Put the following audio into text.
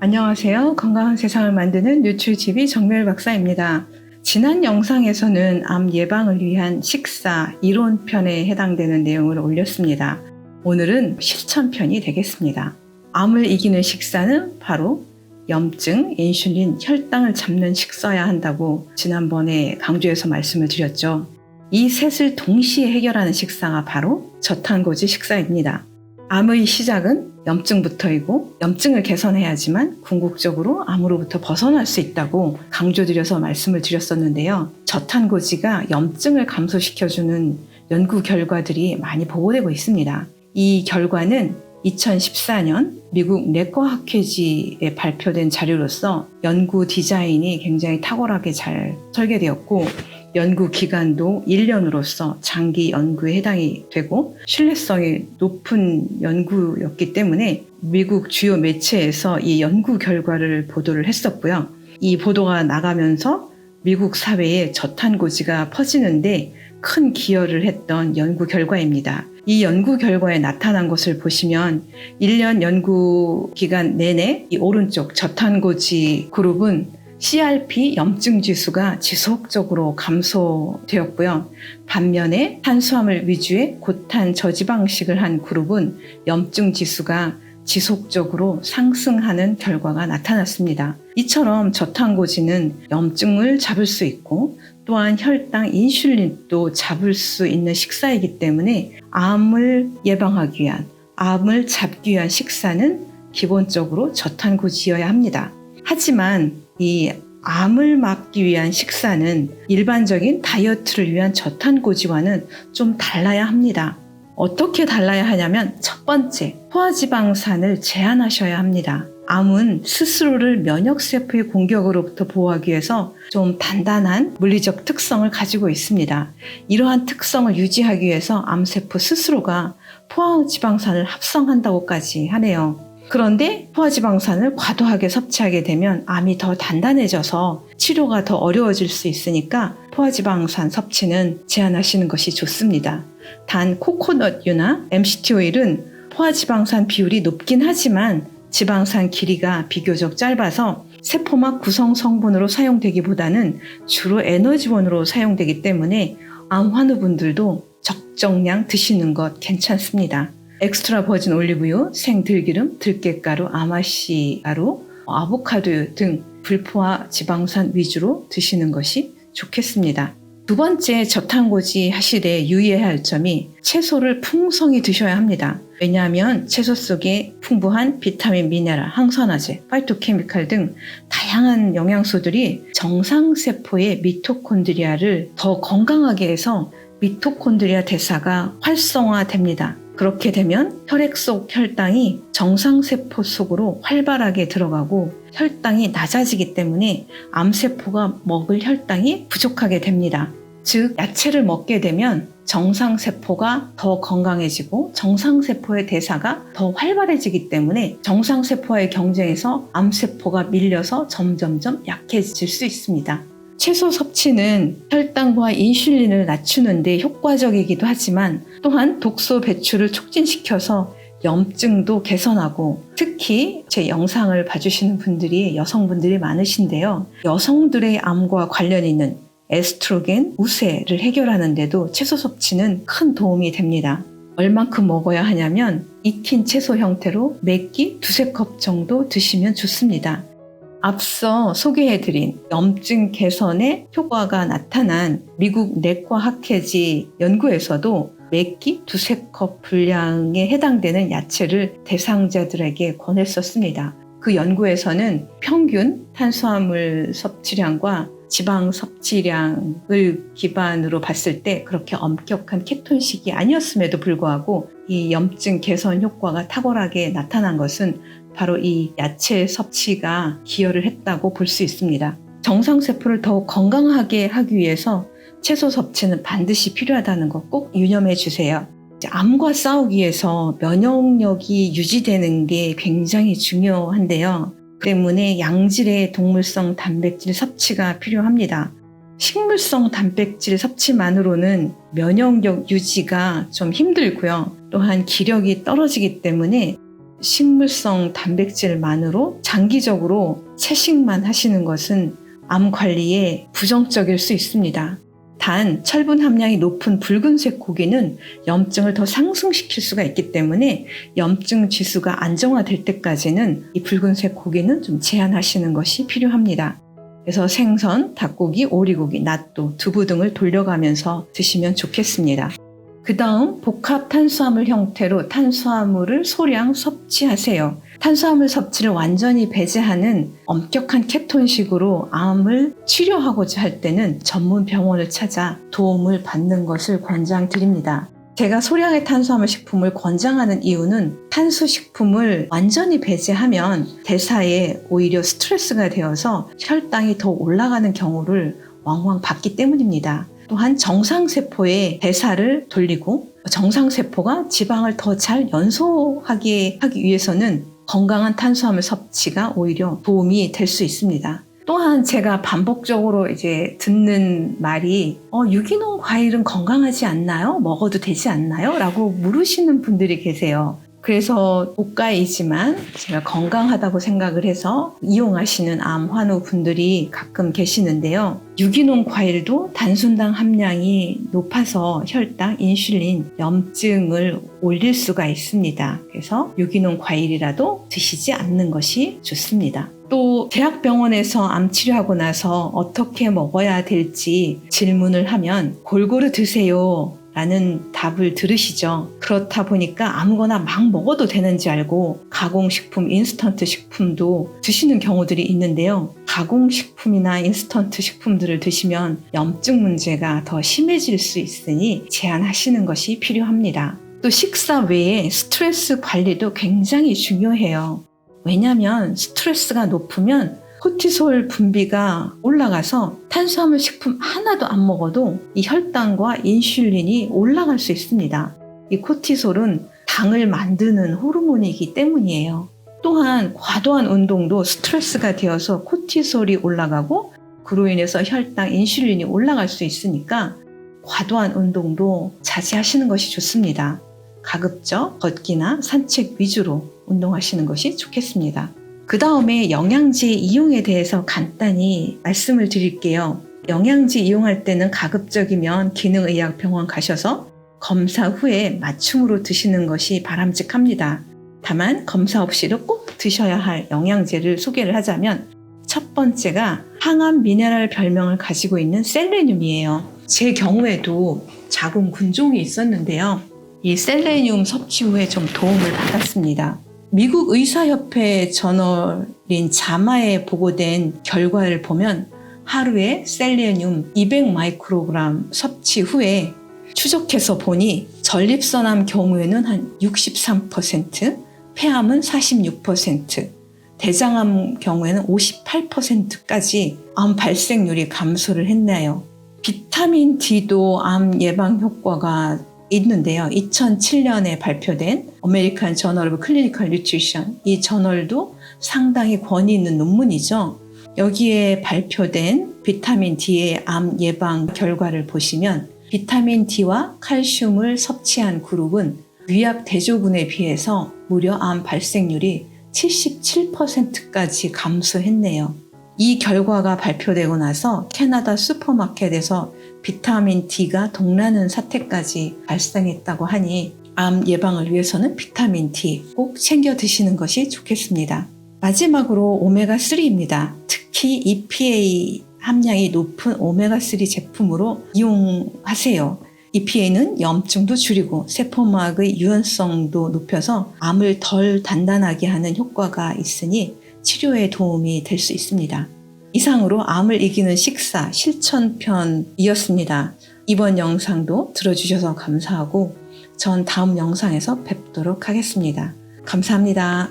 안녕하세요. 건강한 세상을 만드는 뉴트리TV 정멸 박사입니다. 지난 영상에서는 암 예방을 위한 식사 이론편에 해당되는 내용을 올렸습니다. 오늘은 실천편이 되겠습니다. 암을 이기는 식사는 바로 염증, 인슐린, 혈당을 잡는 식사여야 한다고 지난번에 강조해서 말씀을 드렸죠. 이 셋을 동시에 해결하는 식사가 바로 저탄고지 식사입니다. 암의 시작은 염증부터이고 염증을 개선해야지만 궁극적으로 암으로부터 벗어날 수 있다고 강조드려서 말씀을 드렸었는데요. 저탄고지가 염증을 감소시켜주는 연구 결과들이 많이 보고되고 있습니다. 이 결과는 2014년 미국 내과학회지에 발표된 자료로서 연구 디자인이 굉장히 탁월하게 잘 설계되었고 연구 기간도 1년으로서 장기 연구에 해당이 되고 신뢰성이 높은 연구였기 때문에 미국 주요 매체에서 이 연구 결과를 보도를 했었고요. 이 보도가 나가면서 미국 사회에 저탄고지가 퍼지는데 큰 기여를 했던 연구 결과입니다. 이 연구 결과에 나타난 것을 보시면 1년 연구 기간 내내 이 오른쪽 저탄고지 그룹은 CRP 염증 지수가 지속적으로 감소되었고요. 반면에 탄수화물 위주의 고탄 저지방식을 한 그룹은 염증 지수가 지속적으로 상승하는 결과가 나타났습니다. 이처럼 저탄고지는 염증을 잡을 수 있고 또한 혈당, 인슐린도 잡을 수 있는 식사이기 때문에 암을 예방하기 위한, 암을 잡기 위한 식사는 기본적으로 저탄고지여야 합니다. 하지만 이 암을 막기 위한 식사는 일반적인 다이어트를 위한 저탄고지와는 좀 달라야 합니다. 어떻게 달라야 하냐면 첫 번째, 포화지방산을 제한하셔야 합니다. 암은 스스로를 면역세포의 공격으로부터 보호하기 위해서 좀 단단한 물리적 특성을 가지고 있습니다. 이러한 특성을 유지하기 위해서 암세포 스스로가 포화지방산을 합성한다고까지 하네요. 그런데 포화지방산을 과도하게 섭취하게 되면 암이 더 단단해져서 치료가 더 어려워질 수 있으니까 포화지방산 섭취는 제한하시는 것이 좋습니다. 단 코코넛유나 MCT 오일은 포화지방산 비율이 높긴 하지만 지방산 길이가 비교적 짧아서 세포막 구성 성분으로 사용되기보다는 주로 에너지원으로 사용되기 때문에 암 환우분들도 적정량 드시는 것 괜찮습니다. 엑스트라 버진 올리브유, 생들기름, 들깨가루, 아마씨가루, 아보카도 등 불포화 지방산 위주로 드시는 것이 좋겠습니다. 두 번째 저탄고지 하실에 유의해야 할 점이 채소를 풍성히 드셔야 합니다. 왜냐하면 채소 속에 풍부한 비타민, 미네랄, 항산화제, 파이토케미칼 등 다양한 영양소들이 정상세포의 미토콘드리아를 더 건강하게 해서 미토콘드리아 대사가 활성화됩니다. 그렇게 되면 혈액 속 혈당이 정상세포 속으로 활발하게 들어가고 혈당이 낮아지기 때문에 암세포가 먹을 혈당이 부족하게 됩니다. 즉, 야채를 먹게 되면 정상세포가 더 건강해지고 정상세포의 대사가 더 활발해지기 때문에 정상세포와의 경쟁에서 암세포가 밀려서 점점점 약해질 수 있습니다. 채소 섭취는 혈당과 인슐린을 낮추는 데 효과적이기도 하지만 또한 독소 배출을 촉진시켜서 염증도 개선하고 특히 제 영상을 봐주시는 분들이 여성분들이 많으신데요. 여성들의 암과 관련 있는 에스트로겐 우세를 해결하는 데도 채소 섭취는 큰 도움이 됩니다. 얼만큼 먹어야 하냐면 익힌 채소 형태로 매끼 2-3컵 정도 드시면 좋습니다. 앞서 소개해드린 염증 개선에 효과가 나타난 미국 내과학회지 연구에서도 매끼 2-3컵 분량에 해당되는 야채를 대상자들에게 권했었습니다. 그 연구에서는 평균 탄수화물 섭취량과 지방 섭취량을 기반으로 봤을 때 그렇게 엄격한 케톤식이 아니었음에도 불구하고 이 염증 개선 효과가 탁월하게 나타난 것은 바로 이 야채 섭취가 기여를 했다고 볼 수 있습니다. 정상세포를 더욱 건강하게 하기 위해서 채소 섭취는 반드시 필요하다는 거 꼭 유념해 주세요. 암과 싸우기 위해서 면역력이 유지되는 게 굉장히 중요한데요. 때문에 양질의 동물성 단백질 섭취가 필요합니다. 식물성 단백질 섭취만으로는 면역력 유지가 좀 힘들고요. 또한 기력이 떨어지기 때문에 식물성 단백질만으로 장기적으로 채식만 하시는 것은 암 관리에 부정적일 수 있습니다. 단 철분 함량이 높은 붉은색 고기는 염증을 더 상승시킬 수가 있기 때문에 염증 지수가 안정화될 때까지는 이 붉은색 고기는 좀 제한하시는 것이 필요합니다. 그래서 생선, 닭고기, 오리고기, 낫또, 두부 등을 돌려가면서 드시면 좋겠습니다. 그 다음 복합 탄수화물 형태로 탄수화물을 소량 섭취하세요. 탄수화물 섭취를 완전히 배제하는 엄격한 케톤식으로 암을 치료하고자 할 때는 전문 병원을 찾아 도움을 받는 것을 권장드립니다. 제가 소량의 탄수화물 식품을 권장하는 이유는 탄수식품을 완전히 배제하면 대사에 오히려 스트레스가 되어서 혈당이 더 올라가는 경우를 왕왕 봤기 때문입니다. 또한 정상세포의 대사를 돌리고 정상세포가 지방을 더 잘 연소하게 하기 위해서는 건강한 탄수화물 섭취가 오히려 도움이 될 수 있습니다. 또한 제가 반복적으로 듣는 말이 유기농 과일은 건강하지 않나요? 먹어도 되지 않나요? 라고 물으시는 분들이 계세요. 그래서 고가이지만 제가 건강하다고 생각을 해서 이용하시는 암 환우 분들이 가끔 계시는데요. 유기농 과일도 단순당 함량이 높아서 혈당, 인슐린, 염증을 올릴 수가 있습니다. 그래서 유기농 과일이라도 드시지 않는 것이 좋습니다. 또 대학병원에서 암 치료하고 나서 어떻게 먹어야 될지 질문을 하면 골고루 드세요 라는 답을 들으시죠. 그렇다 보니까 아무거나 막 먹어도 되는지 알고 가공식품, 인스턴트 식품도 드시는 경우들이 있는데요. 가공식품이나 인스턴트 식품들을 드시면 염증 문제가 더 심해질 수 있으니 제한하시는 것이 필요합니다. 또 식사 외에 스트레스 관리도 굉장히 중요해요. 왜냐하면 스트레스가 높으면 코티솔 분비가 올라가서 탄수화물 식품 하나도 안 먹어도 이 혈당과 인슐린이 올라갈 수 있습니다. 이 코티솔은 당을 만드는 호르몬이기 때문이에요. 또한 과도한 운동도 스트레스가 되어서 코티솔이 올라가고 그로 인해서 혈당, 인슐린이 올라갈 수 있으니까 과도한 운동도 자제하시는 것이 좋습니다. 가급적 걷기나 산책 위주로 운동하시는 것이 좋겠습니다. 그 다음에 영양제 이용에 대해서 간단히 말씀을 드릴게요. 영양제 이용할 때는 가급적이면 기능의학병원 가셔서 검사 후에 맞춤으로 드시는 것이 바람직합니다. 다만 검사 없이도 꼭 드셔야 할 영양제를 소개를 하자면 첫 번째가 항암 미네랄 별명을 가지고 있는 셀레늄이에요. 제 경우에도 자궁근종이 있었는데요. 이 셀레늄 섭취 후에 좀 도움을 받았습니다. 미국 의사협회 저널인 자마에 보고된 결과를 보면 하루에 셀레늄 200 마이크로그램 섭취 후에 추적해서 보니 전립선암 경우에는 한 63%, 폐암은 46%, 대장암 경우에는 58%까지 암 발생률이 감소를 했네요. 비타민 D도 암 예방 효과가 있는데요. 2007년에 발표된 American Journal of Clinical Nutrition, 이 저널도 상당히 권위 있는 논문이죠. 여기에 발표된 비타민 D의 암 예방 결과를 보시면 비타민 D와 칼슘을 섭취한 그룹은 위약 대조군에 비해서 무려 암 발생률이 77%까지 감소했네요. 이 결과가 발표되고 나서 캐나다 슈퍼마켓에서 비타민 D가 동나는 사태까지 발생했다고 하니 암 예방을 위해서는 비타민 D 꼭 챙겨 드시는 것이 좋겠습니다. 마지막으로 오메가3입니다. 특히 EPA 함량이 높은 오메가3 제품으로 이용하세요. EPA는 염증도 줄이고 세포막의 유연성도 높여서 암을 덜 단단하게 하는 효과가 있으니 치료에 도움이 될 수 있습니다. 이상으로 암을 이기는 식사 실천편이었습니다. 이번 영상도 들어주셔서 감사하고 전 다음 영상에서 뵙도록 하겠습니다. 감사합니다.